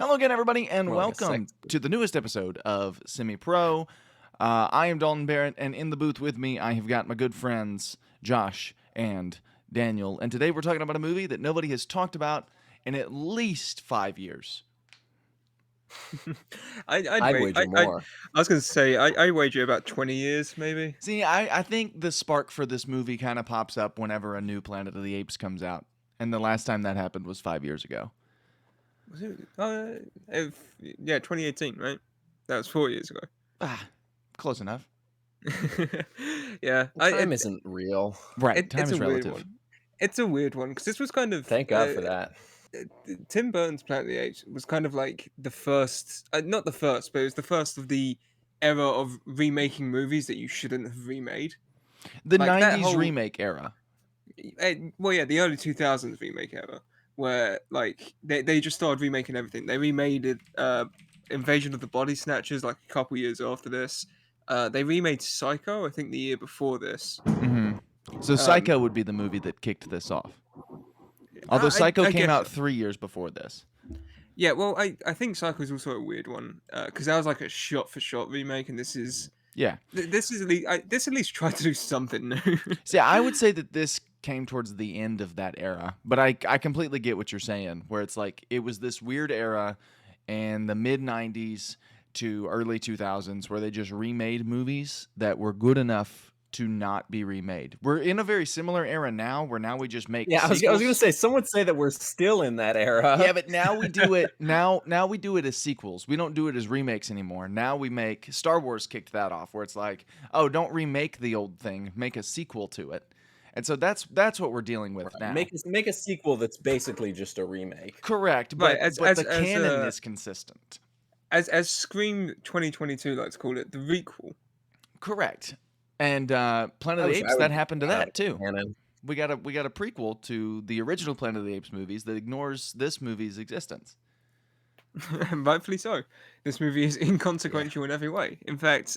Hello again, everybody, and More like a welcome sex. to the newest episode of Semi Pro. I am Dalton Barrett, and in the booth with me, I have got my good friends Josh and Daniel. And today we're talking about a movie that nobody has talked about in at least 5 years. I'd I'd wait. wager more. I was going to say I wager about 20 years, maybe. See, I think the spark for this movie kind of pops up whenever a new Planet of the Apes comes out. And the last time that happened was 5 years ago. Was it? Yeah, 2018, right? That was 4 years ago. Ah, close enough. Yeah, Well, time isn't real. Right, time it's is a weird relative. one. It's a weird one because this was kind of Thank God for that. Tim Burton's Planet of the Apes was kind of like the first, not the first, but it was the first of the era of remaking movies that you shouldn't have remade. The Like that 90s whole remake era. well, yeah, the early 2000s remake era, where like they just started remaking everything. They remade it, Invasion of the Body Snatchers like a couple years after this. They remade Psycho, I think, the year before this. So Psycho would be the movie that kicked this off. Although Psycho I came guess out so. 3 years before this. Yeah, well, I think Psycho is also a weird one because that was like a shot-for-shot remake, and this is Yeah. this is this at least tried to do something new. See, I would say that this came towards the end of that era, but I completely get what you're saying, where it's like it was this weird era in the mid 90s to early 2000s where they just remade movies that were good enough to not be remade. We're in a very similar era now where now we just make Yeah, I was sequels. going to say, some would say that we're still in that era. Yeah, but now we do it now we do it as sequels. We don't do it as remakes anymore. Now we make Star Wars kicked that off where it's like, "Oh, don't remake the old thing, make a sequel to it." And so that's what we're dealing with now. Make a sequel that's basically just a remake. Correct, Right, but the canon is consistent. as Scream 2022 likes to call it, the requel. Correct. And Planet of the Apes, that happened to that too. Canon. We got a prequel to the original Planet of the Apes movies that ignores this movie's existence. Rightfully so. This movie is inconsequential in every way. In fact,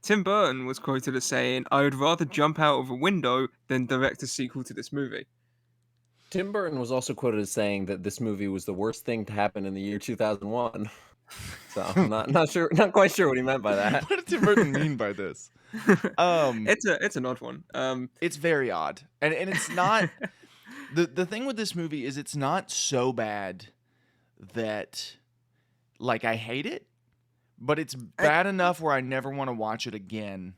Tim Burton was quoted as saying, "I would rather jump out of a window than direct a sequel to this movie." Tim Burton was also quoted as saying that this movie was the worst thing to happen in the year 2001. So I'm not quite sure what he meant by that. What did Tim Burton mean by this? It's an odd one. It's very odd, and it's not. The thing with this movie is it's not so bad that like I hate it, but it's bad enough where I never want to watch it again,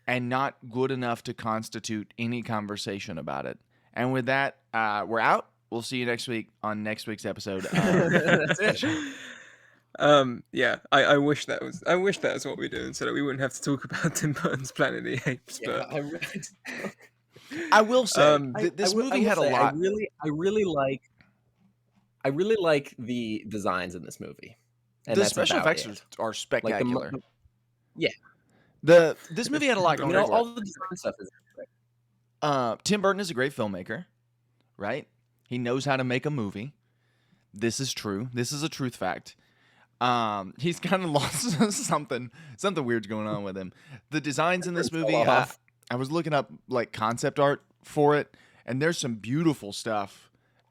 and not good enough to constitute any conversation about it. And with that, we're out. We'll see you next week on next week's episode. That's it. Yeah, I wish that was what we're doing, so that we wouldn't have to talk about Tim Burton's Planet of the Apes. Yeah, But I will say this I will movie had a say, lot. I really like the designs in this movie. And The that's special about effects it. are Like spectacular. yeah, This movie had a lot You going you know, for all it. the design stuff is Tim Burton is a great filmmaker, right? He knows how to make a movie. This is true. This is a truth fact. He's kind of lost something weird's going on with him. The designs in this Fell movie, off. I was looking up like concept art for it, and there's some beautiful stuff.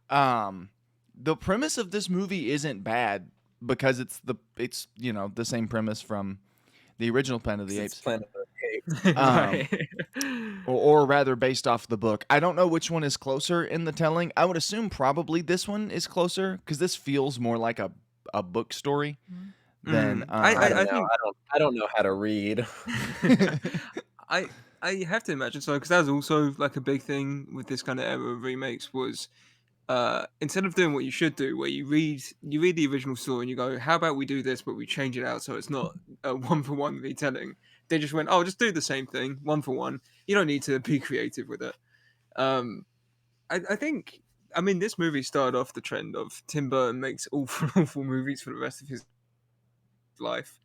The premise of this movie isn't bad because it's the same premise from the original Planet of the It's Apes. Planet of the Apes. Right. Or rather based off the book. I don't know which one is closer in the telling. I would assume probably this one is closer because this feels more like a book story than I don't know how to read. I have to imagine so, because that was also like a big thing with this kind of era of remakes was instead of doing what you should do, where you read the original story and you go, how about we do this but we change it out so it's not a one for one retelling. They just went, oh, just do the same thing, one for one. You don't need to be creative with it. I think, I mean, this movie started off the trend of Tim Burton makes awful movies for the rest of his life.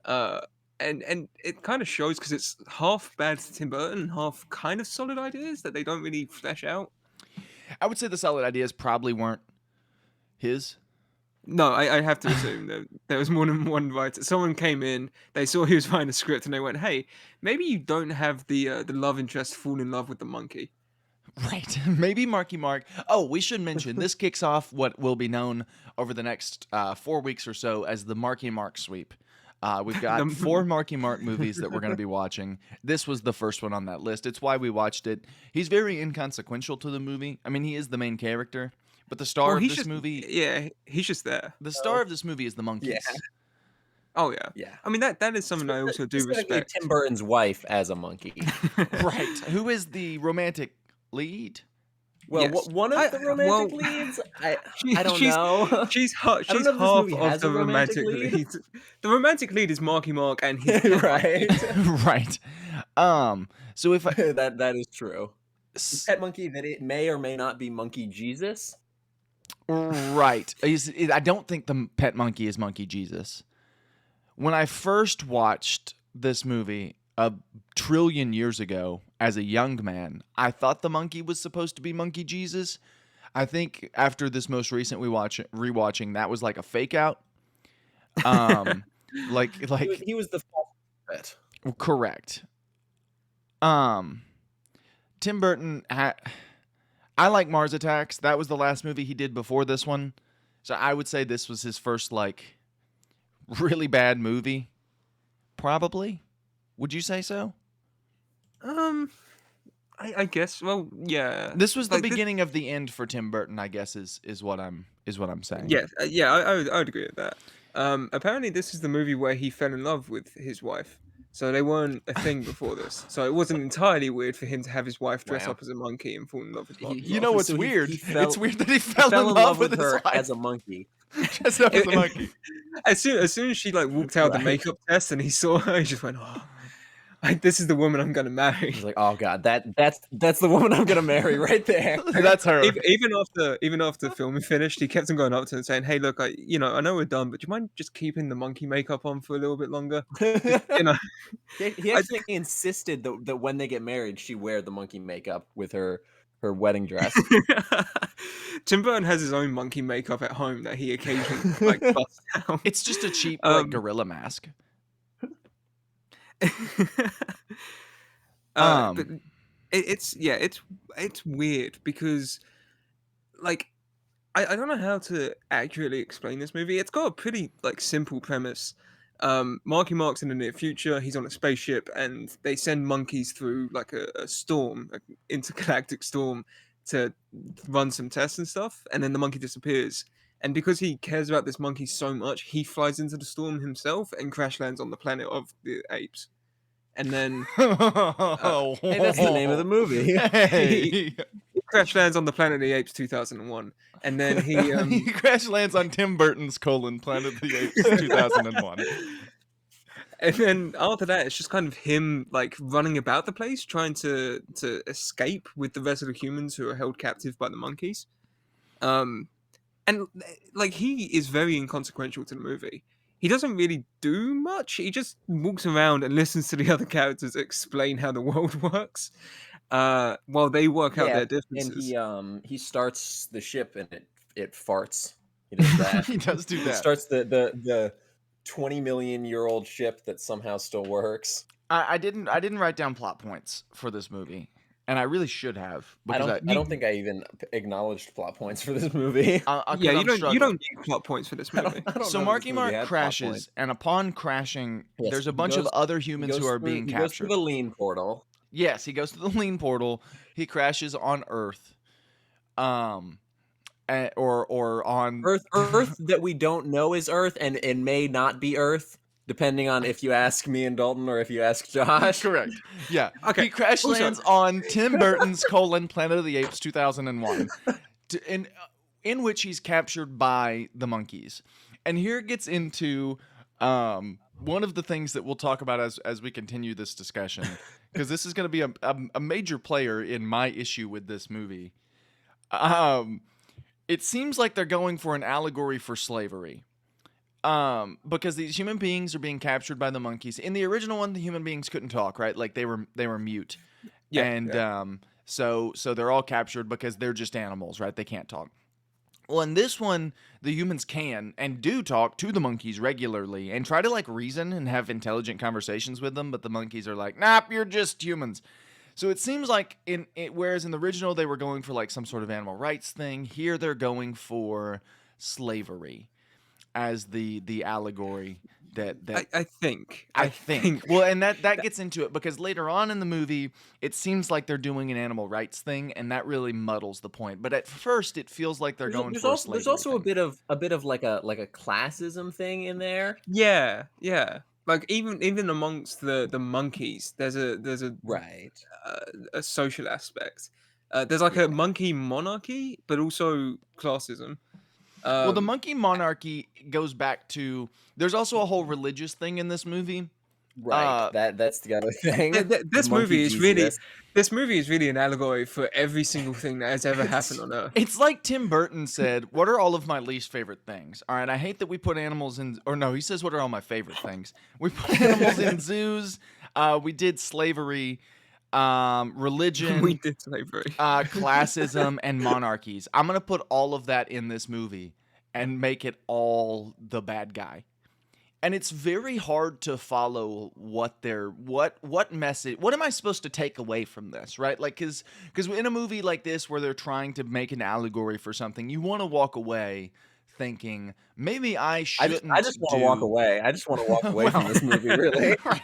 And it kind of shows because it's half bad to Tim Burton, half kind of solid ideas that they don't really flesh out. I would say the solid ideas probably weren't his. No, I have to assume that there was more than one writer. Someone came in, they saw he was writing a script, and they went, "Hey, maybe you don't have the love interest fall in love with the monkey." Right. Maybe Marky Mark. Oh, we should mention this kicks off what will be known over the next 4 weeks or so as the Marky Mark sweep. We've got 4 Marky Mark movies that we're going to be watching. This was the first one on that list. It's why we watched it. He's very inconsequential to the movie. I mean, he is the main character, but the star Well, of he's this just movie, yeah, he's just there. the star of this movie is the monkeys. Yeah. Oh yeah. Yeah. I mean that is something I also do Specifically respect. Tim Burton's wife as a monkey. Right. Who is the romantic lead? Well, Yes. one of the romantic leads, I don't she's- know. She's I don't she's know if this half movie of has the a romantic romantic lead. lead. The romantic lead is Marky Mark and his pet monkey. Right. Right. So if I, that is true. Pet monkey that it may or may not be Monkey Jesus. right. I don't think the pet monkey is Monkey Jesus. When I first watched this movie a trillion years ago as a young man, I thought the monkey was supposed to be Monkey Jesus. I think after this most recent rewatching, that was like a fake out. Like He was the false prophet. correct. Tim Burton I like Mars Attacks. That was the last movie he did before this one. So I would say this was his first like really bad movie. Probably. Would you say so? I guess. Well, yeah. This was the Like, beginning of the end for Tim Burton, I guess is what I'm saying. Yeah, yeah. I would agree with that. Apparently, this is the movie where he fell in love with his wife. So they weren't a thing before this. So it wasn't entirely weird for him to have his wife dress Wow. up as a monkey and fall in love with Marky You Mark. know what's So he weird? fell- It's weird that he fell Fell in love with his her wife. as a monkey. Dressed up as a monkey. As soon as she like walked out the Right. makeup test and he saw her, he just went, "Oh, this is the woman I'm gonna marry." He's like, oh god, that's the woman I'm gonna marry right there. That's her. Even after filming finished, he kept on going up to her and saying, "Hey, look, I know we're done, but do you mind just keeping the monkey makeup on for a little bit longer?" You know, He actually insisted that when they get married, she wear the monkey makeup with her wedding dress. Tim Burton has his own monkey makeup at home that he occasionally like busts out. It's just a cheap gorilla mask. But it's weird because like I don't know how to accurately explain this movie. It's got a pretty like simple premise. Marky Mark's in the near future. He's on a spaceship, and they send monkeys through like a storm, an intergalactic storm, to run some tests and stuff. And then the monkey disappears. And because he cares about this monkey so much, he flies into the storm himself and crash lands on the planet of the apes. And then Hey, that's the name of the movie. Hey. he crash lands on the Planet of the Apes 2001. And then He crash lands on Tim Burton's Planet of the Apes 2001. and then after that, it's just kind of him like running about the place, trying to escape with the rest of the humans who are held captive by the monkeys. And like he is very inconsequential to the movie. He doesn't really do much. He just walks around and listens to the other characters explain how the world works, while they work out their differences. And he starts the ship and it farts. He does that. He does do He that. starts the 20 million year old ship that somehow still works. I didn't write down plot points for this movie, and I really should have. I don't think I even acknowledged plot points for this movie. Yeah, you don't need plot points for this movie. I don't So know Marky this movie Mark has plot crashes, points. and upon crashing, Yes, there's a he bunch of goes- other He humans goes who are through- being he goes captured. through the lean portal. Yes, he goes to the lean portal. He crashes on Earth, or on Earth that we don't know is Earth and may not be Earth, depending on if you ask me and Dalton or if you ask Josh. Correct. Yeah. Okay, He crash also- lands on Tim Burton's Planet of the Apes 2001, in which he's captured by the monkeys. And here it gets into one of the things that we'll talk about as we continue this discussion, because this is going to be a major player in my issue with this movie. It seems like they're going for an allegory for slavery. Because these human beings are being captured by the monkeys. In the original one, the human beings couldn't talk, right? Like they were mute. Yeah, And so they're all captured because they're just animals, right? They can't talk. Well, in this one, the humans can and do talk to the monkeys regularly and try to like reason and have intelligent conversations with them, but the monkeys are like, "Nah, you're just humans." So it seems like whereas in the original they were going for like some sort of animal rights thing, here they're going for slavery as the allegory that I think. I I think. think. Well, and that gets into it because later on in the movie, it seems like they're doing an animal rights thing, and that really muddles the point. But at first, it feels like they're going for a slavery there's also thing. a bit of like a classism thing in there. Yeah, yeah. Like even amongst the monkeys, there's Right. a social aspect. There's like a monkey monarchy, but also classism. Well, the monkey monarchy goes back to. There's also a whole religious thing in this movie. Right. That's the other thing. This Monkey movie is Jesus. really an allegory for every single thing that has ever happened on Earth. It's like Tim Burton said, "What are all of my least favorite things?" All right, I hate that we put animals in. Or no, he says, "What are all my favorite things?" We put animals in zoos. We did slavery, religion. We did slavery. Classism and monarchies. I'm gonna put all of that in this movie and make it all the bad guy. And it's very hard to follow what message. What am I supposed to take away from this, right? Like, because in a movie like this where they're trying to make an allegory for something, you want to walk away thinking maybe I shouldn't. I just want to walk away. I just want to walk away from this movie. Really, right?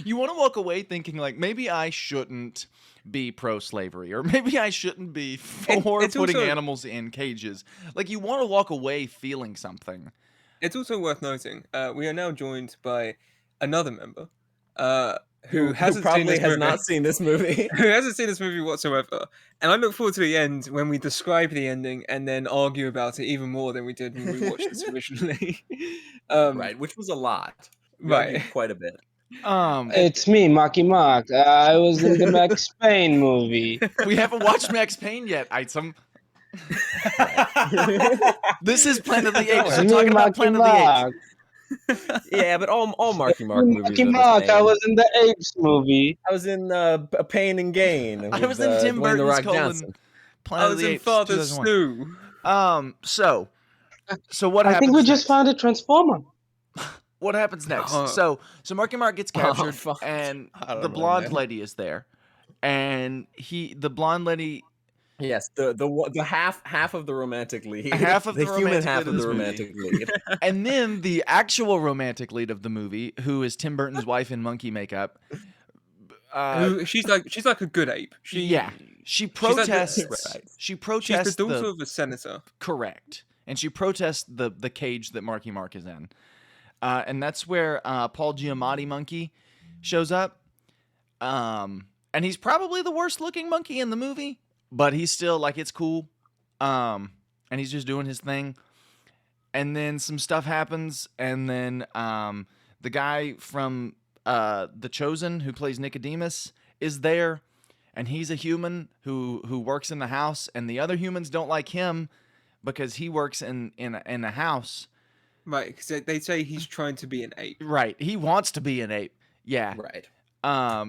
You want to walk away thinking like maybe I shouldn't be pro-slavery, or maybe I shouldn't be for it's putting also- animals in cages. Like you want to walk away feeling something. It's also worth noting we are now joined by another member who hasn't probably seen this has movie. not seen this movie. Who hasn't seen this movie whatsoever. And I look forward to the end when we describe the ending and then argue about it even more than we did when we watched this originally. Right, which was a lot. We argued Right. quite a bit. It's me, Marky Mark. I was in the Max Payne movie. We haven't watched Max Payne yet. This is Planet of the Apes. It's We're me, talking about Marky Planet of the Mark. Yeah, but all Marky Mark movies Marky are the Mark, I same. was in the Apes movie. I was in A Pain and Gain. I was in with, Tim Dwayne "The Burton's Rock" Johnson. Planet I of was the in Apes. Father 2001. Stew. So what I happens? think we just next? found a transformer. What happens next? Oh. So Marky Mark gets captured, fuck. and I don't the know, blonde man. lady is there, and the blonde lady. Yes, the half of the romantic lead. Half of the human romantic half lead of of the this movie. romantic lead. And then the actual romantic lead of the movie, who is Tim Burton's wife in monkey makeup. She's like a good ape. She protests. Right. She She's protests the daughter of a senator. correct, and she protests the cage that Marky Mark is in, and that's where Paul Giamatti monkey shows up, and he's probably the worst looking monkey in the movie, but he's still like it's cool, and he's just doing his thing, and then some stuff happens, and then the guy from The Chosen who plays Nicodemus is there. And he's a human who works in the house, and the other humans don't like him because he works in a house. Right, because they say he's trying to be an ape. Right. He wants to be an ape. Yeah. Right.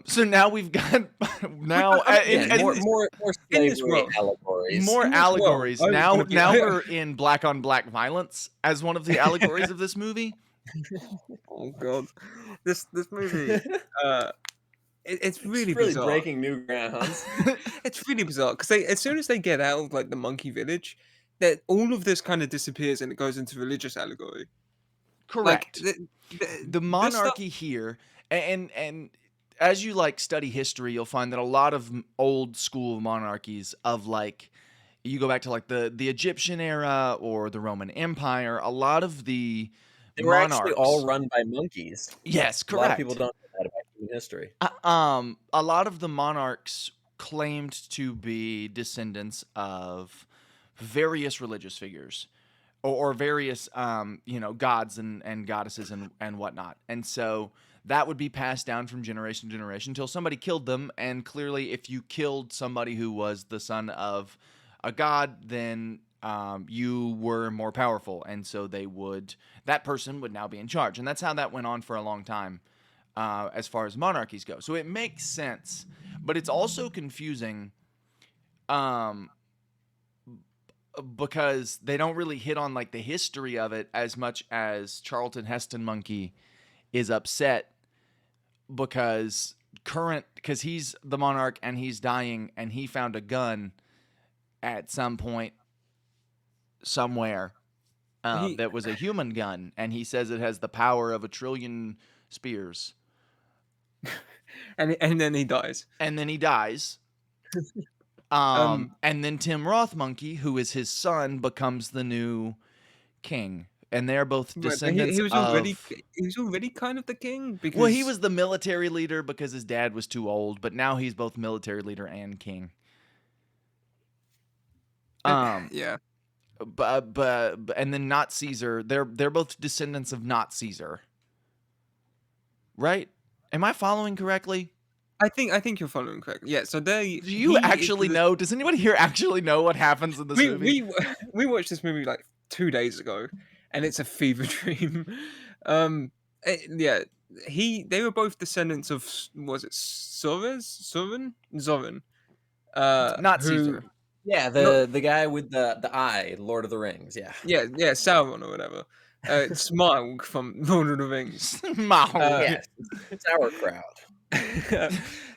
So now we've got now Yeah, more in this slavery world. allegories. more in this world, allegories. I was Now gonna be- we're in black on black violence as one of the allegories of this movie. Oh god, this movie. It's really really bizarre. breaking new grounds. It's really bizarre because as soon as they get out of like the monkey village, that all of this kind of disappears and it goes into religious allegory. Correct. Like, The monarchy here, and as you like study history, you'll find that a lot of old school monarchies of like you go back to like the Egyptian era or the Roman Empire, a lot of the They were monarchs actually all run by monkeys. yes, A lot of correct. people don't know that about human history. A lot of the monarchs claimed to be descendants of various religious figures or various gods and goddesses and whatnot. And so that would be passed down from generation to generation until somebody killed them. And clearly, if you killed somebody who was the son of a god, then you were more powerful. And so that person would now be in charge. And that's how that went on for a long time as far as monarchies go. So it makes sense, but it's also confusing because they don't really hit on like the history of it as much as Charlton Heston Monkey is upset because current, because he's the monarch and he's dying, and he found a gun at some point somewhere that was a human gun, and he says it has the power of 1,000,000,000,000 spears. and then he dies. And then he dies. And then Tim Roth Monkey, who is his son, becomes the new king. And they're both Right, but descendants he was already of... he was already kind of the king because Well, he was the military leader because his dad was too old, but now he's both military leader and king. yeah. And then not Caesar. They're both descendants of not Caesar. Right? Am I following correctly? I think you're following correctly. Yeah, so Do you actually know? Does anybody here actually know what happens in this movie? We watched this movie like 2 days ago, and it's a fever dream. Yeah, they were both descendants of, was it Zoran? Not Who, Caesar. Yeah, the guy with the eye, Lord of the Rings. Yeah. yeah, Sauron or whatever. Smaug from Lord of the Rings. Yes, it's our crowd.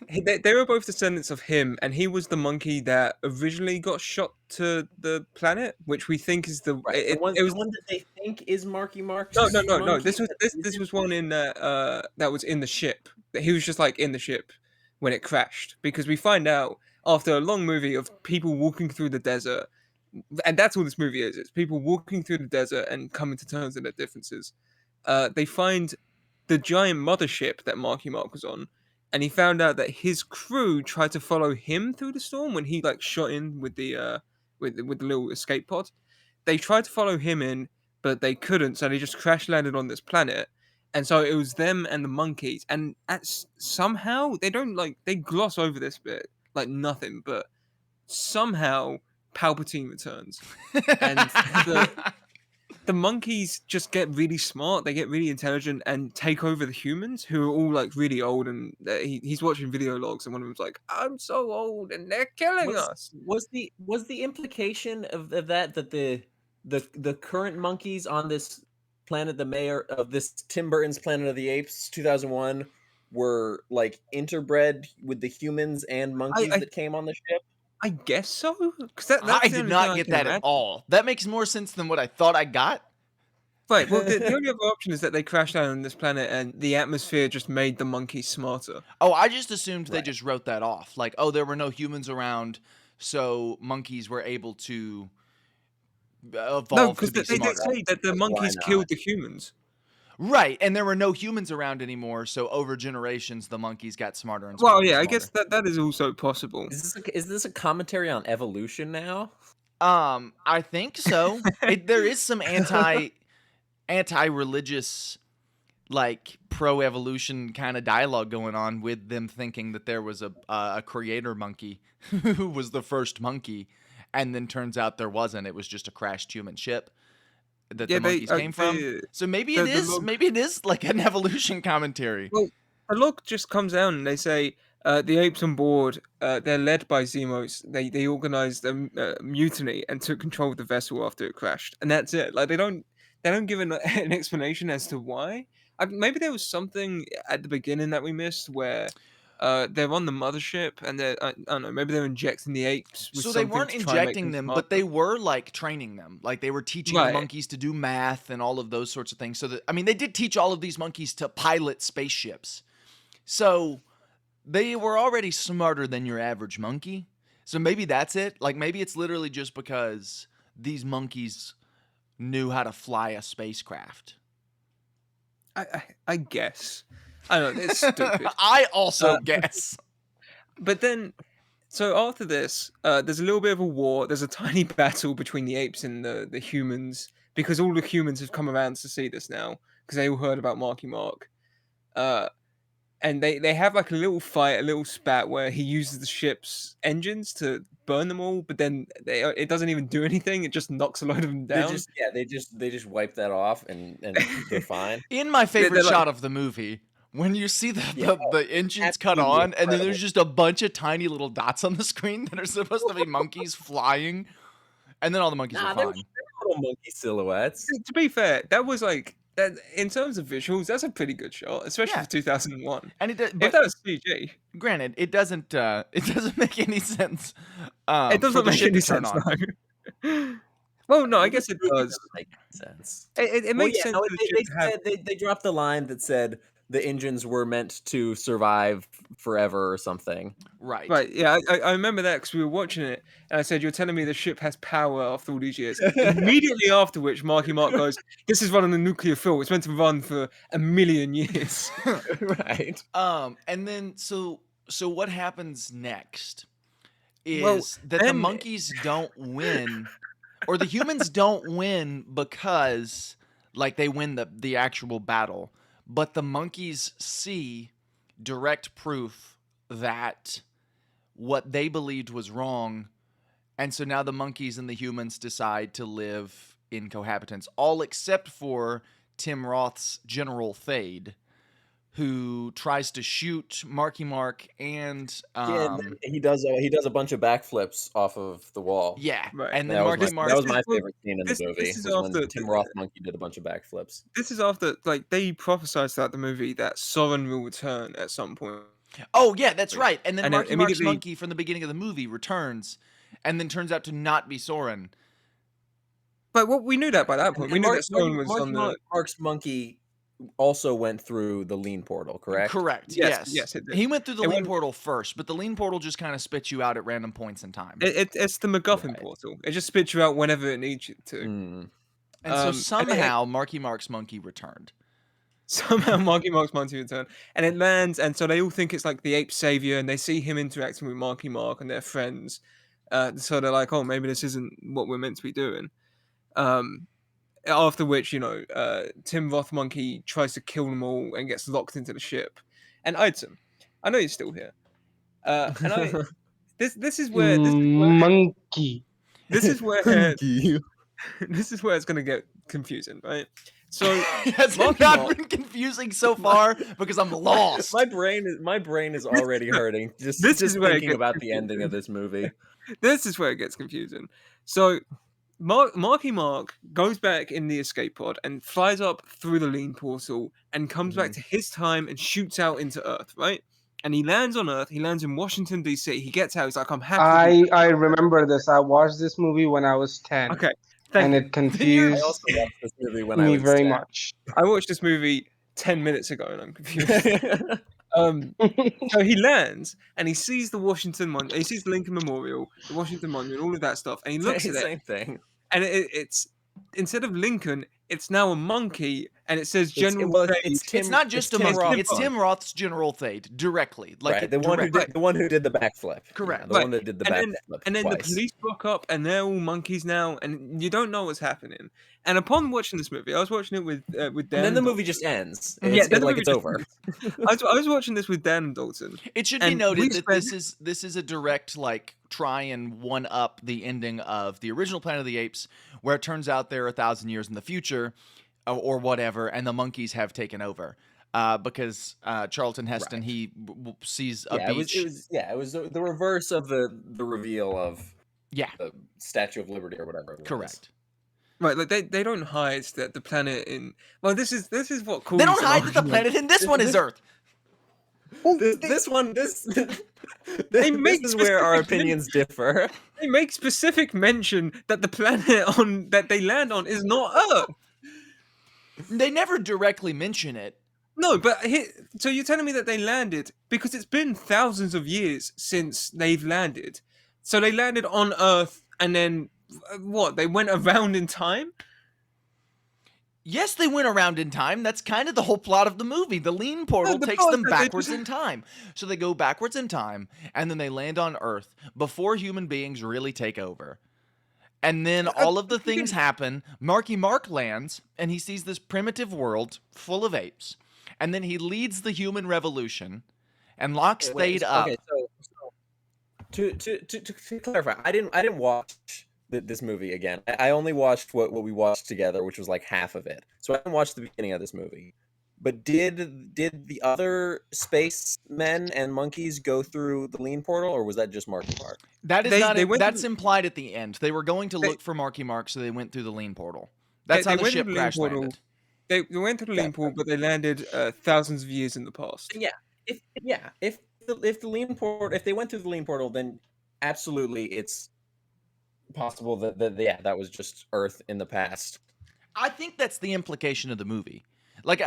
They were both descendants of him, and he was the monkey that originally got shot to the planet, which we think is the Right. it the was one that they think is Marky Mark's no. monkey This was one in that was in the ship. He was just like in the ship when it crashed, because we find out after a long movie of people walking through the desert, and that's all this movie is. It's people walking through the desert and coming to terms with their differences. They find the giant mothership that Marky Mark was on, and he found out that his crew tried to follow him through the storm when he like shot in with the little escape pod. They tried to follow him in, but they couldn't, so they just crash landed on this planet. And so it was them and the monkeys, and somehow they gloss over this bit like nothing, but somehow Palpatine returns, and the monkeys just get really smart. They get really intelligent and take over the humans, who are all like really old. And he's watching video logs, and one of them's like, "I'm so old, and they're killing us." Was the implication of that the current monkeys on this planet, the mayor of this Tim Burton's Planet of the Apes 2001, were like interbred with the humans and monkeys that came on the ship? I guess so. Because I did not get that at all. That makes more sense than what I thought I got. Right. Well, the only other option is that they crashed down on this planet, and the atmosphere just made the monkeys smarter. Oh, I just assumed they just wrote that off. Like, oh, there were no humans around, so monkeys were able to evolve. No, because to be they did smarter. say that the monkeys killed the humans. Right, and there were no humans around anymore, so over generations, the monkeys got smarter and smarter. Well, yeah, and I guess that is also possible. Is this a commentary on evolution now? I think so. There is some anti-religious, like pro-evolution kind of dialogue going on with them thinking that there was a creator monkey who was the first monkey, and then turns out there wasn't. It was just a crashed human ship that the monkeys came from. So maybe it is like an evolution commentary. Well, a log just comes down and they say the apes on board, they're led by Zemos. They organized a mutiny and took control of the vessel after it crashed, and that's it. Like they don't give an explanation as to why. Maybe there was something at the beginning that we missed where they're on the mothership and I don't know, maybe they're injecting the apes with so they weren't injecting them, but they were like training them. Like they were teaching the monkeys to do math and all of those sorts of things. So that, I mean, they did teach all of these monkeys to pilot spaceships. So they were already smarter than your average monkey. So maybe that's it. Like maybe it's literally just because these monkeys knew how to fly a spacecraft. I guess. I don't know, it's stupid. I also guess. But then, so after this, there's a little bit of a war. There's a tiny battle between the apes and the humans, because all the humans have come around to see this now, because they all heard about Marky Mark. And they have like a little fight, a little spat where he uses the ship's engines to burn them all, but then it doesn't even do anything. It just knocks a load of them down. They just wipe that off and they're fine. In my favorite shot of the movie, when you see the engines cut on, and then there's just a bunch of tiny little dots on the screen that are supposed to be monkeys flying, and then all the monkeys are fine. They're little monkey silhouettes. To be fair, that was that in terms of visuals, that's a pretty good shot, especially Yeah. for 2001. And If but that was CG, granted, it doesn't make any sense. it For doesn't the make ship any to turn sense. on. No. Well, no, I This guess it movie does. doesn't make sense. It Well, makes yeah, sense no, for the ship to have. they dropped the line that said the engines were meant to survive forever or something. Right. Right, yeah, I remember that because we were watching it, and I said, "You're telling me the ship has power after all these years." Immediately after which, Marky Mark goes, "This is running a nuclear fuel. It's meant to run for 1,000,000 years." Right. And then so what happens next Well, is that the then- monkeys don't win, or the humans don't win because like they win the actual battle, but the monkeys see direct proof that what they believed was wrong, and so now the monkeys and the humans decide to live in cohabitance, all except for Tim Roth's General Thade, who tries to shoot Marky Mark and Yeah, and then he does a bunch of backflips off of the wall. yeah, Right. and then That was Marky my, Mark that was my This is- favorite scene in the this movie. is Was when after Tim the- Roth monkey did a bunch of backflips. This is after, like, they prophesized throughout the movie that Soren will return at some point. Oh yeah, that's right. And then And then Marky Mark's immediately- monkey from the beginning of the movie returns, and then turns out to not be Soren. But what we knew that by that point. And We knew Mark- that Soren was Marky on the. Mark's monkey also went through the lean portal, correct? Correct. Yes, Yes. yes, it did. He went through the It lean went- portal first, but the lean portal just kind of spits you out at random points in time. It's the MacGuffin Right. portal. It just spits you out whenever it needs you to. Mm. and so and it- somehow Marky Mark's monkey returned. Somehow Marky Mark's monkey return, and it lands, and so they all think it's like the ape savior, and they see him interacting with Marky Mark and their friends. So they're like, "Oh, maybe this isn't what we're meant to be doing." After which, Tim Roth monkey tries to kill them all and gets locked into the ship. And Item, I know you're still here. And this is where Monkey. this is where this is where it's gonna get confusing, right? So Has it Marky not Mark- been confusing so far? Because I'm lost. My brain is already hurting just This is where it thinking gets about the ending of this movie. this is where it gets confusing. So Marky Mark goes back in the escape pod and flies up through the lean portal and comes back to his time and shoots out into Earth, right? And he lands on Earth. He lands in Washington, D.C. He gets out. He's like, I'm happy. I remember this. I watched this movie when I was 10. Okay. And Thank you. it I confused also watched this movie when I me was very 10. much. I watched this movie 10 minutes ago and I'm confused. So he lands and he sees the Washington Monument. He sees the Lincoln Memorial, the Washington Monument, all of that stuff. And he looks at it. Same thing. And it's instead of Lincoln, it's now a monkey, and it says General Thade. Thade. It's not just a Tim monkey. Roth. It's Tim Roth's General Thade directly. Like Right, it the one who did the backflip. Correct. Yeah, the Right. one that did the And backflip. And then twice. the police rock up, and they're all monkeys now, and you don't know what's happening. And upon watching this movie, I was watching it with Dan. And then the movie just ends. Yeah, It's, then the like movie it's just over. I was watching this with Dan and Dalton. It should be And noted we that this is a direct like try and one up the ending of the original Planet of the Apes, where it turns out they're 1,000 years in the future, or whatever, and the monkeys have taken over. Because Charlton Heston he sees a beach. It was the reverse of the reveal of Yeah, the Statue of Liberty or whatever. It was. correct. Right, like they don't hide that the planet in. Well, this is what calls They don't an hide that the argument. planet in this one is Earth. This They make is where our specific opinions differ. They make specific mention that the planet on that they land on is not Earth. They never directly mention it. No, but so you're telling me that they landed because it's been thousands of years since they've landed. So they landed on Earth and then what? They went around in time? Yes, they went around in time. That's kind of the whole plot of the movie. The lean portal the takes plot them is that they backwards just- in time. So they go backwards in time, and then they land on Earth before human beings really take over. And then all of the things happen. Marky Mark lands, and he sees this primitive world full of apes. And then he leads the human revolution and locks Thade up. Okay, so to clarify, I didn't watch this movie again. I only watched what we watched together, which was like half of it. So I didn't watch the beginning of this movie. But did the other spacemen and monkeys go through the lean portal, or was that just Marky Mark? That is They went that's through- implied at the end. They were going to They- look for Marky Mark, so they went through the lean portal. That's how They the went ship through the lean crash portal. landed. They went to the lean port, but they landed thousands of years in the past. If they went through the lean portal, then absolutely it's possible that that was just Earth in the past. I think that's the implication of the movie. Like,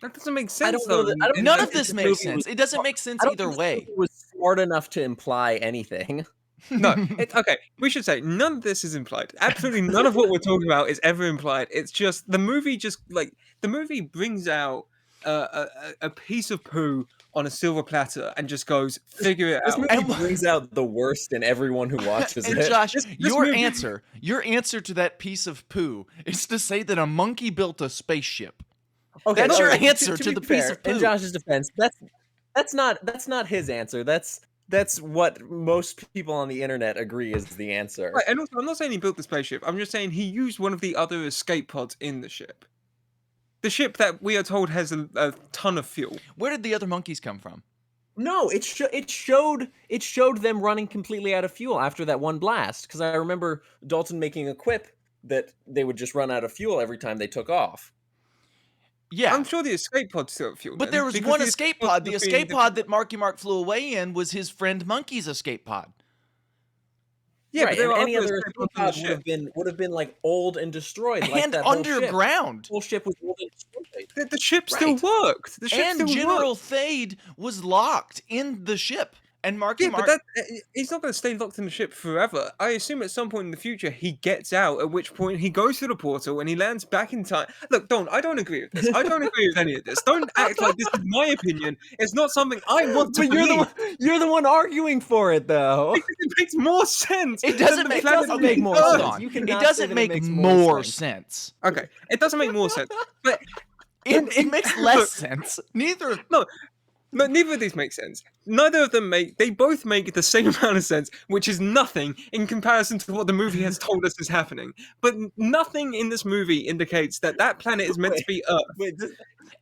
That doesn't make sense. don't know that- I don't none know of if this this makes movie sense. was- It doesn't make sense I don't either think this way. movie was smart enough to imply anything. No, okay. We should say none of this is implied. Absolutely none of what we're talking about is ever implied. It's just the movie. The movie brings out a piece of poo on a silver platter and just goes, figure it This out. movie brings out the worst in everyone who watches And it. Josh, This your movie- answer to that piece of poo is to say that a monkey built a spaceship. Okay, That's your okay, answer to be the piece of In poo. Josh's defense, that's not his answer. That's what most people on the internet agree is the answer. Right, and also, I'm not saying he built the spaceship. I'm just saying he used one of the other escape pods in the ship. The ship that we are told has a ton of fuel. Where did the other monkeys come from? No, it showed them running completely out of fuel after that one blast. Because I remember Dalton making a quip that they would just run out of fuel every time they took off. Yeah, I'm sure the escape pod still had fuel. but then, there was because one the escape pod. The was being escape pod that Marky Mark flew away in was his friend Monkey's escape pod. Yeah, right, but there and were any other escape escape pods on the pod ship. would have been like old and destroyed, like And that whole ship. underground. The whole ship was old and destroyed. The ship still Right. worked. The ship And still General worked. Thade was locked in the ship. And Marky Yeah, Mark... but he's not going to stay locked in the ship forever. I assume at some point in the future he gets out, at which point he goes through the portal and he lands back in time. Look, Don, I don't agree with this. I don't agree with any of this. Don't act like this is my opinion. It's not something I want to But believe. you're the one arguing for it, though. Because it makes more sense. It doesn't than the make, planet doesn't we make more Earth. Hold sense. on. You It cannot say doesn't that it make makes more more sense. sense. Okay, it doesn't make more sense. But It makes less sense. Neither... no, neither of these make sense. Neither of them they both make the same amount of sense, which is nothing in comparison to what the movie has told us is happening. But nothing in this movie indicates that planet is meant to be Earth. Wait,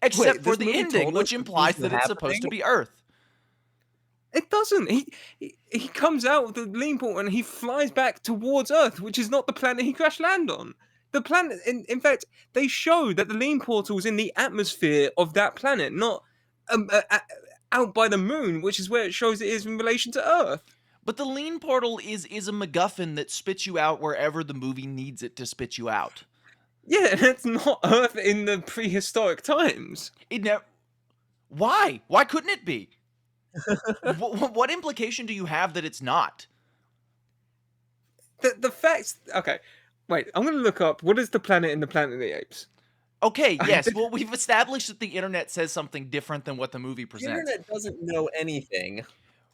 Except Wait, for this the movie ending, told which us implies this was that it's supposed to be Earth. It doesn't. He comes out of the lean port and he flies back towards Earth, which is not the planet he crash land on. The planet, in fact, they show that the lean portal is in the atmosphere of that planet, not out by the moon, which is where it shows it is in relation to Earth. But the lean portal is a MacGuffin that spits you out wherever the movie needs it to spit you out. Yeah, and it's not Earth in the prehistoric times. It never... Why? Why couldn't it be? What implication do you have that it's not? The facts. Okay, wait. I'm going to look up what is the planet in the Planet of the Apes. Okay, yes, well, we've established that the internet says something different than what the movie The presents. internet doesn't know anything.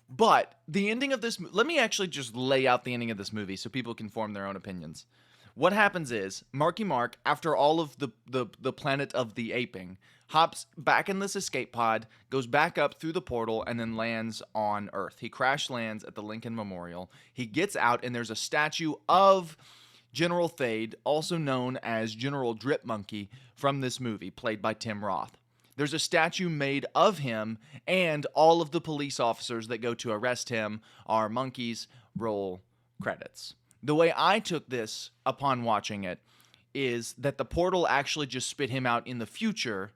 But the ending of this... Let me actually just lay out the ending of this movie so people can form their own opinions. What happens is, Marky Mark, after all of the planet of the aping, hops back in this escape pod, goes back up through the portal, and then lands on Earth. He crash lands at the Lincoln Memorial. He gets out, and there's a statue of General Thade, also known as General Drip Monkey, from this movie, played by Tim Roth. There's a statue made of him, and all of the police officers that go to arrest him are monkeys. Roll credits. The way I took this upon watching it is that the portal actually just spit him out in the future,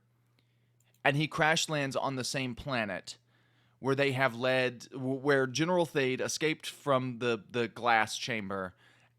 and he crash lands on the same planet where where General Thade escaped from the glass chamber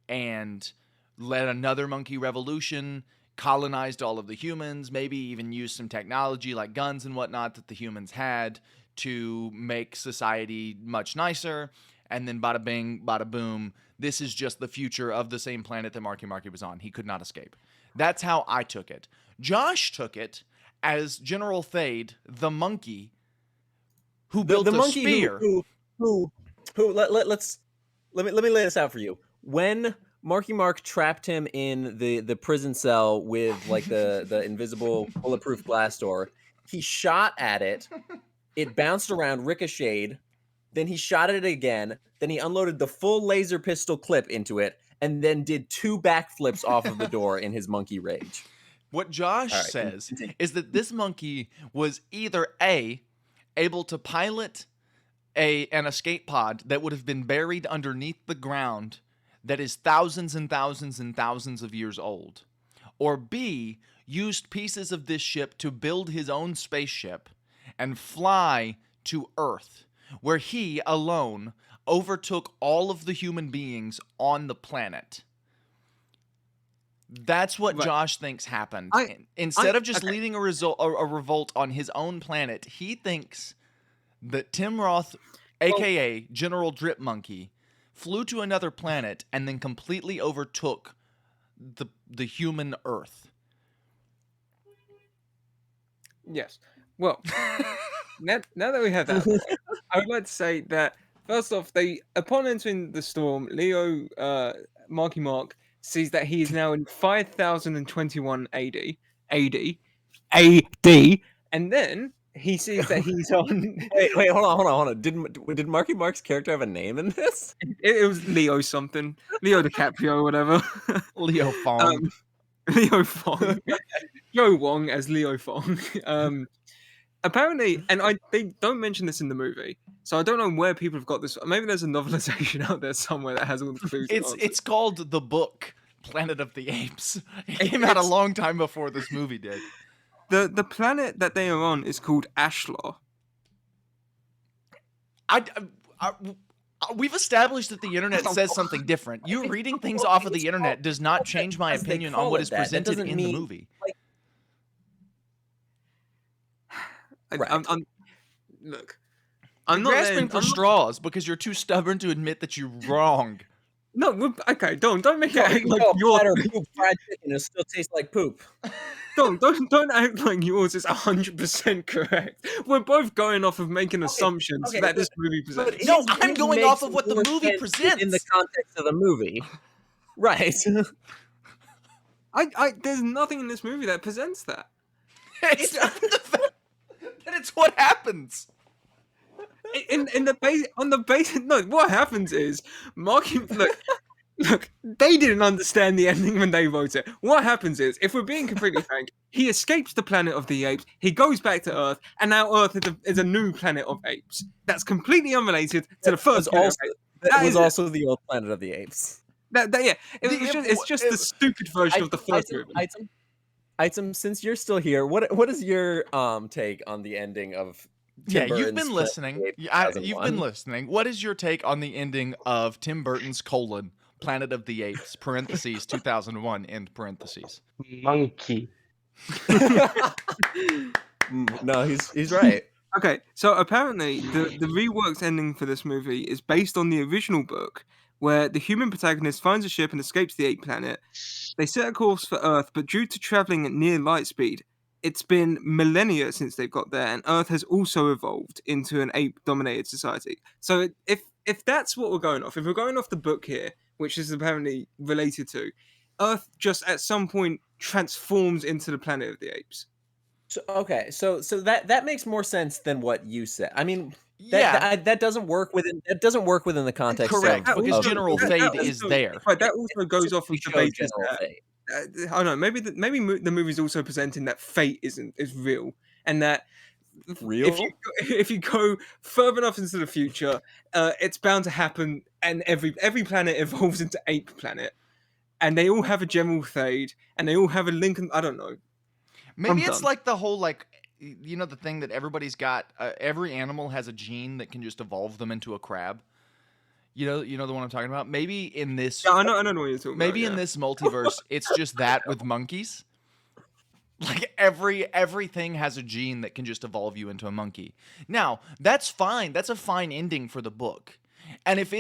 and led another monkey revolution, colonized all of the humans, maybe even used some technology like guns and whatnot that the humans had to make society much nicer. And then bada bing, bada boom, this is just the future of the same planet that Marky was on. He could not escape. That's how I took it. Josh took it as General Thade, the monkey, who built the a monkey spear. Let me lay this out for you. When Marky Mark trapped him in the prison cell with like the invisible bulletproof glass door, he shot at it. It bounced around, ricocheted. Then he shot at it again. Then he unloaded the full laser pistol clip into it, and then did 2 backflips off of the door in his monkey rage. What Josh All right, says continue. is that this monkey was either A, able to pilot an escape pod that would have been buried underneath the ground that is thousands and thousands and thousands of years old, or B, used pieces of this ship to build his own spaceship and fly to Earth, where he alone overtook all of the human beings on the planet. That's what Right. Josh thinks happened. Instead of just okay. leading a revolt on his own planet, he thinks that Tim Roth, aka General Drip Monkey, flew to another planet and then completely overtook the human Earth. Yes. Well, now that we have that, I would like to say that first off, upon entering the storm, Leo Marky Mark sees that he is now in 5021 AD, and then he sees that he's on. Wait, hold on. Did Marky Mark's character have a name in this? It was Leo something, Leo DiCaprio, or whatever. Leo Fong. Leo Fong, Joe Wong as Leo Fong. Apparently, and they don't mention this in the movie, so I don't know where people have got this. Maybe there's a novelization out there somewhere that has all the clues. It's called the book Planet of the Apes. It came out a long time before this movie did. The planet that they are on is called Ashlar. We've established that the internet says something different. You reading things off of the internet does not change my opinion on what is presented in the movie. Look, I'm You're not grasping for straws because you're too stubborn to admit that you're wrong. No, okay, don't make it act like Platter poop fried chicken, it still tastes like poop. don't act like yours is 100% correct. We're both going off of making assumptions that this movie presents. No, I'm going off of what the movie presents in the context of the movie. Right. There's nothing in this movie that presents that. It's not the fact that it's what happens. What happens is Marky look, they didn't understand the ending when they wrote it. What happens is, if we're being completely frank, he escapes the planet of the apes, he goes back to Earth, and now Earth is a new planet of apes. That's completely unrelated to the first planet. That was also the old Planet of the Apes. It's just the stupid version of the first movie. Item, since you're still here, what is your take on the ending of Tim you've Burton's been listening. You've been listening. What is your take on the ending of Tim Burton's Planet of the Apes, parentheses, 2001, end parentheses? Monkey. No, he's right. Okay, so apparently the reworked ending for this movie is based on the original book, where the human protagonist finds a ship and escapes the ape planet. They set a course for Earth, but due to traveling at near light speed, it's been millennia since they've got there, and Earth has also evolved into an ape-dominated society. So if that's what we're going off, if we're going off the book here, which is apparently related to, Earth just at some point transforms into the Planet of the Apes. So that makes more sense than what you said. I mean, Yeah. that doesn't work within the context. Correct, of, because of- General Thade is there. Right, that also goes off of the show basis General that, Thade. I don't know, maybe the movie's also presenting that fate is real, and that Real? if you go further enough into the future, it's bound to happen, and every planet evolves into ape planet, and they all have a General Thade, and they all have a Lincoln. I don't know. Maybe I'm it's done. like the whole, like, you know, the thing that everybody's got. Every animal has a gene that can just evolve them into a crab. You know the one I'm talking about. Maybe in this, Yeah, I know what you're talking maybe about. in this multiverse, it's just that with monkeys. Like everything has a gene that can just evolve you into a monkey. Now that's fine. That's a fine ending for the book. And if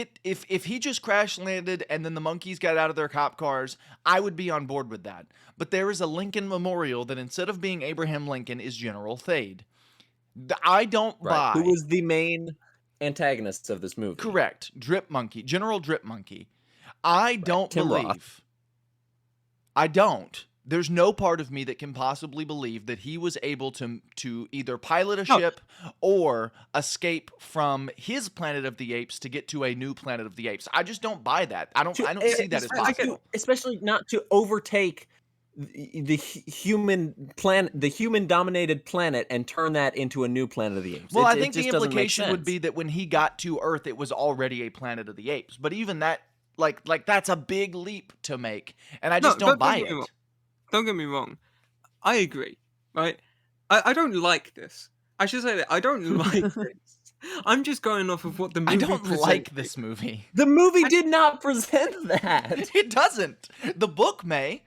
he just crash landed and then the monkeys got out of their cop cars, I would be on board with that. But there is a Lincoln Memorial that instead of being Abraham Lincoln is General Thade. I don't buy. Who was the main antagonist of this movie? Correct. Drip Monkey. General Drip Monkey. I don't Tim believe. Roth. I don't. There's no part of me that can possibly believe that he was able to either pilot a ship or escape from his Planet of the Apes to get to a new Planet of the Apes. I just don't buy that. I don't see that as possible. Especially not to overtake the human dominated planet and turn that into a new Planet of the Apes. Well, I think the implication would be that when he got to Earth, it was already a Planet of the Apes. But even that, like that's a big leap to make, and I just don't buy it. Don't get me wrong. I agree, right? I don't like this. I should say that I don't like this. I'm just going off of what the movie I don't presents like me. this movie. The movie did not present that. It doesn't. The book may,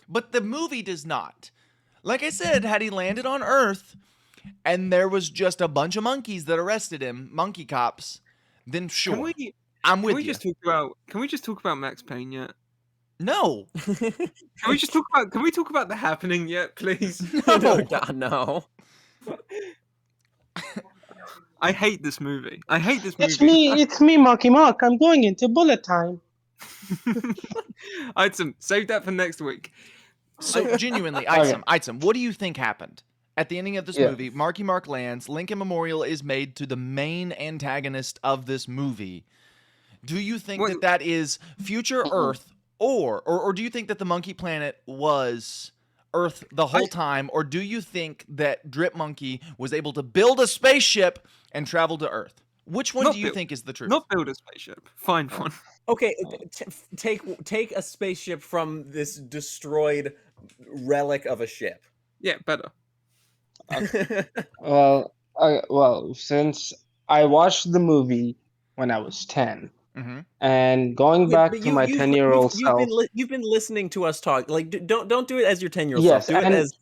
but the movie does not. Like I said, had he landed on Earth and there was just a bunch of monkeys that arrested him, monkey cops, then sure. I'm Can with we you. Can we just talk about Max Payne yet? No. Can we talk about The Happening yet, please? No, God, no. I hate this movie. It's me, Marky Mark. I'm going into bullet time. Item, save that for next week. So genuinely, Item, what do you think happened? At the ending of this movie, Marky Mark lands, Lincoln Memorial is made to the main antagonist of this movie. Do you think that is future Earth, or do you think that the monkey planet was Earth the whole time, or do you think that Drip Monkey was able to build a spaceship and travel to Earth? Which one do you think is the truth? Not build a spaceship. Find one. Okay, take a spaceship from this destroyed relic of a ship. Yeah, better. Well, since I watched the movie when I was 10, and going back to my 10-year-old self, you've been listening to us talk. Like, don't do it as your 10-year-old Yes, self. Do it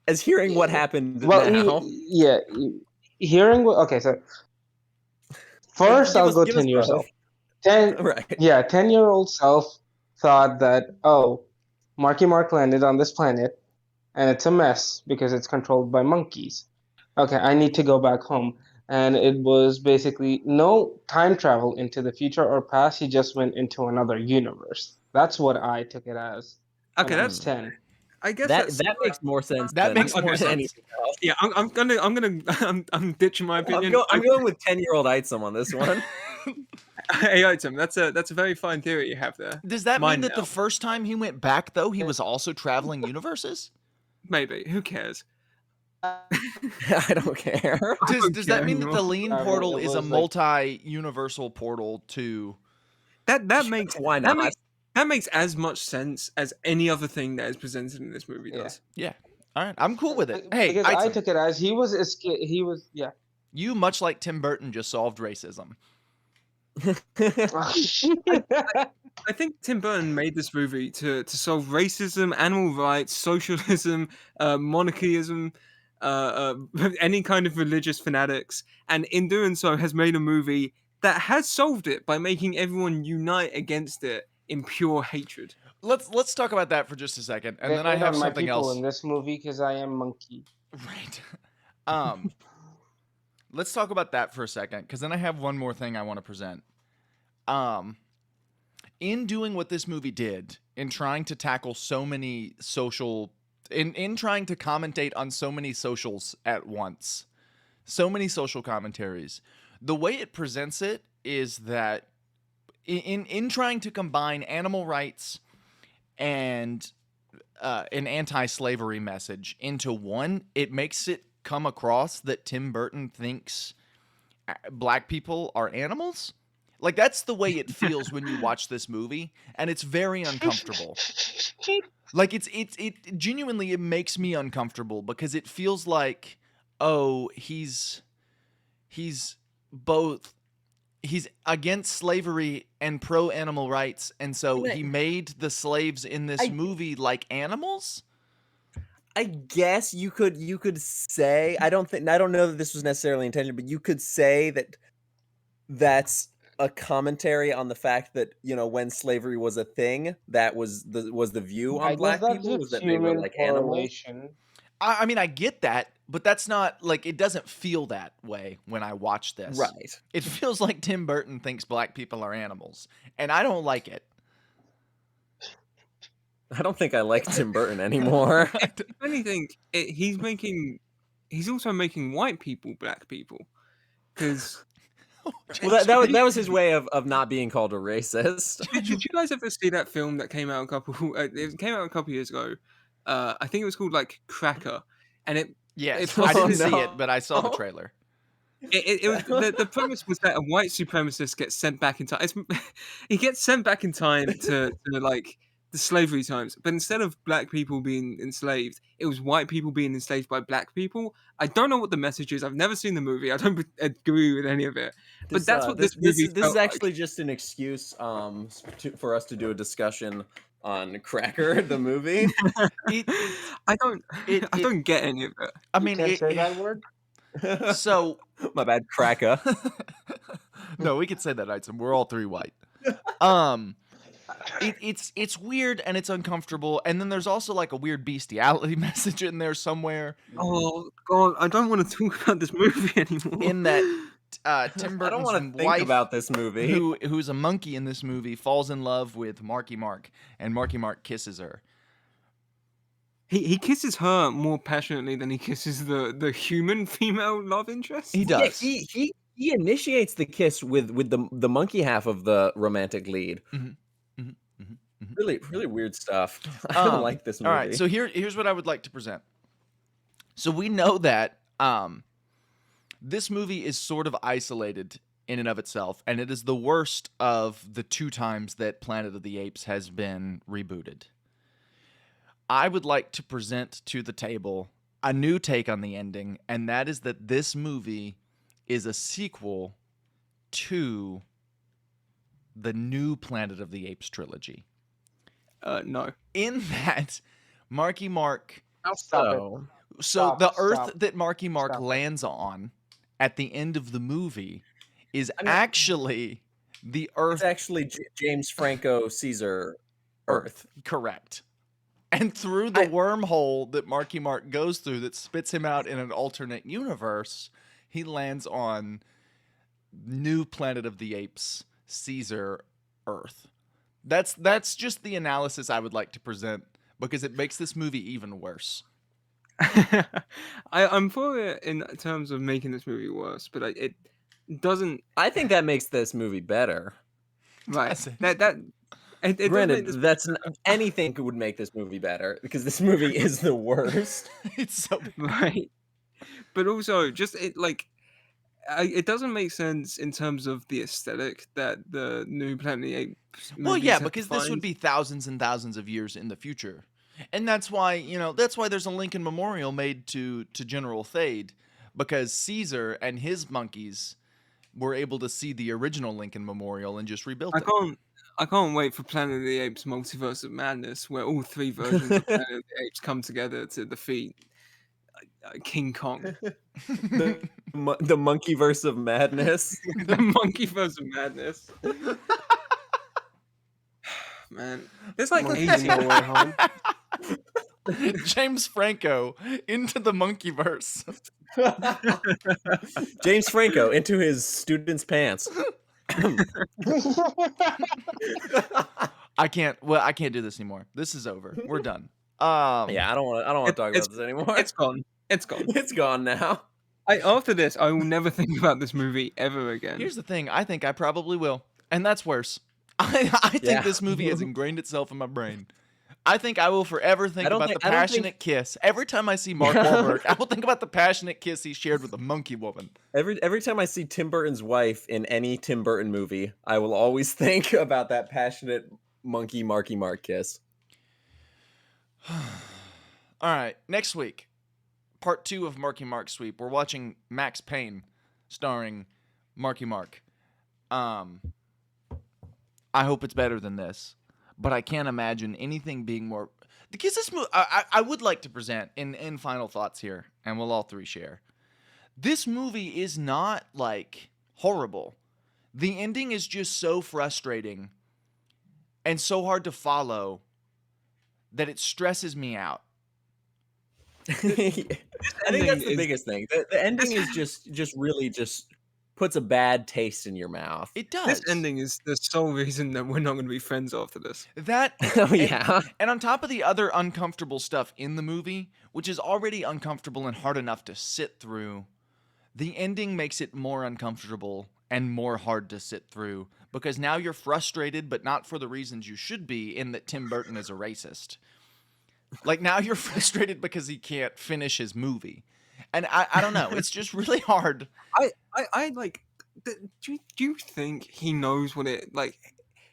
as hearing what happened now. Hearing what. Okay, so first I'll go 10 years old. 10-year-old self thought that, Marky Mark landed on this planet, and it's a mess because it's controlled by monkeys. Okay, I need to go back home. And it was basically no time travel into the future or past. He just went into another universe. That's what I took it as. Okay, that's 10. I guess that makes more sense. That makes more sense. Yeah, I'm ditching my opinion. I'm going with 10-year-old Item on this one. Hey, Item, that's a very fine theory you have there. Does that mean that the first time he went back, though, he was also traveling universes? Maybe. Who cares? I don't care. Does that mean that the lean portal is a multi-universal portal to? That makes why not? That makes as much sense as any other thing that is presented in this movie does. Yeah. All right, I'm cool with it. Hey, because I took it as he was. You, much like Tim Burton, just solved racism. I think Tim Burton made this movie to solve racism, animal rights, socialism, monarchyism, any kind of religious fanatics, and in doing so has made a movie that has solved it by making everyone unite against it in pure hatred. Let's talk about that for just a second, and then I have something else in this movie because I am monkey. Right. Let's talk about that for a second, because then I have one more thing I want to present. In doing what this movie did, in trying to tackle so many in trying to commentate on so many socials at once, so many social commentaries, the way it presents it is that in trying to combine animal rights and an anti-slavery message into one, it makes it come across that Tim Burton thinks black people are animals. Like, that's the way it feels when you watch this movie, and it's very uncomfortable. Like, it genuinely, it makes me uncomfortable because it feels like, he's against slavery and pro animal rights, and so he made the slaves in this movie like animals. I guess you could say, I don't know that this was necessarily intended, but you could say that's a commentary on the fact that, when slavery was a thing, that was the view on black people, was that they were like animals. I mean, I get that, but that's not, like, it doesn't feel that way when I watch this. Right. It feels like Tim Burton thinks black people are animals, and I don't like it. I don't think I like Tim Burton anymore. If anything, he's also making white people black people, because. Well, that was his way of not being called a racist. Did you guys ever see that film that came out it came out a couple years ago? I think it was called like Cracker, and I didn't see it, but I saw the trailer. It was the premise was that a white supremacist gets sent back in time. He gets sent back in time to like the slavery times, but instead of black people being enslaved, it was white people being enslaved by black people. I don't know what the message is. I've never seen the movie. I don't agree with any of it. But that's what this movie this is felt like. actually just an excuse for us to do a discussion on Cracker the movie. I don't get any of it. I You mean, can't say that word. so My bad, Cracker. no, we could say that, Item. We're all three white. It's weird and it's uncomfortable, and then there's also like a weird bestiality message in there somewhere. Oh God, I don't want to talk about this movie anymore. In that Tim I don't Burton's want to think wife, about this movie. who's a monkey in this movie, falls in love with Marky Mark, and Marky Mark kisses her. He kisses her more passionately than he kisses the human female love interest. He does. Yeah, he initiates the kiss with the monkey half of the romantic lead. Really weird stuff. I don't like this movie. All right, so here's what I would like to present. So we know that this movie is sort of isolated in and of itself, and it is the worst of the 2 times that Planet of the Apes has been rebooted. I would like to present to the table a new take on the ending, and that is that this movie is a sequel to the new Planet of the Apes trilogy. No. In that, Marky Mark... So the Earth Stop. that Marky Mark Stop. lands on at the end of the movie is actually the Earth. it's actually James Franco Caesar Earth. Correct. And through the wormhole that Marky Mark goes through that spits him out in an alternate universe, he lands on new Planet of the Apes, Caesar Earth. That's just the analysis I would like to present, because it makes this movie even worse. I'm for it in terms of making this movie worse, but it doesn't. I think that makes this movie better. Right. That's it. It doesn't make Granted, this anything would make this movie better, because this movie is the worst. It's so right. But also, just it doesn't make sense in terms of the aesthetic that the new Planet of the Apes. well, movies yeah, have because this would defined. be thousands and thousands of years in the future, and that's why there's a Lincoln Memorial made to General Thade, because Caesar and his monkeys were able to see the original Lincoln Memorial and just rebuilt it. I can't wait for Planet of the Apes Multiverse of Madness, where all 3 versions of Planet of the Apes come together to defeat King Kong. The monkeyverse of madness. The Monkeyverse of Madness. Man, there's like Monkey 80 No Way Home. James Franco into the monkeyverse. James Franco into his student's pants. I can't do this anymore. This is over. We're done. Yeah, I don't want to talk it's- about this anymore. It's gone. It's gone. It's gone now. After this, I will never think about this movie ever again. Here's the thing. I think I probably will, and that's worse. I think Yeah. this movie has ingrained itself in my brain. I think I will forever think about the I don't think- passionate kiss. Every time I see Mark Wahlberg, I will think about the passionate kiss he shared with a monkey woman. Every time I see Tim Burton's wife in any Tim Burton movie, I will always think about that passionate monkey Marky Mark kiss. All right, next week, part 2 of Marky Mark Sweep. We're watching Max Payne, starring Marky Mark. I hope it's better than this, but I can't imagine anything being more. Because this movie, I would like to present in final thoughts here, and we'll all 3 share. This movie is not like horrible. The ending is just so frustrating and so hard to follow that it stresses me out. I think that's the biggest thing. The ending is just really puts a bad taste in your mouth. It does. This ending is the sole reason that we're not going to be friends after this. That Oh yeah. and on top of the other uncomfortable stuff in the movie, which is already uncomfortable and hard enough to sit through, the ending makes it more uncomfortable and more hard to sit through, because now you're frustrated, but not for the reasons you should be, in that Tim Burton is a racist. Like, now you're frustrated because he can't finish his movie. And I don't know. It's just really hard. I like. Do you think he knows what it like?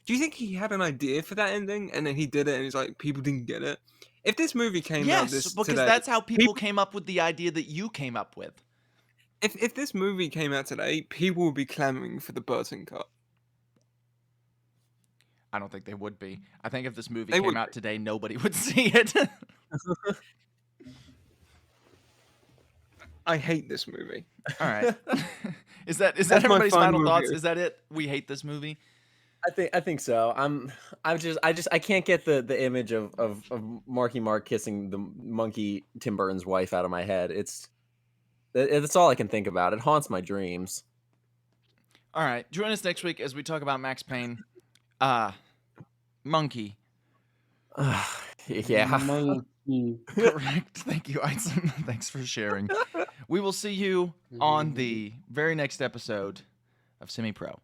Do you think he had an idea for that ending and then he did it and he's like, people didn't get it? If this movie came out Yes, because today, that's how people came up with the idea that you came up with. if this movie came out today, people would be clamoring for the Burton cut. I don't think they would be. I think if this movie They came would out today, nobody would see it. I hate this movie. All right. Is that That's my everybody's final final thoughts? review. Is that it? We hate this movie. I think so. I can't get the image of Marky Mark kissing the monkey Tim Burton's wife out of my head. That's all I can think about. It haunts my dreams. All right. Join us next week as we talk about Max Payne. Monkey. Yeah. Monkey. Correct. Thank you, Eisen. Thanks for sharing. We will see you on the very next episode of Semi Pro.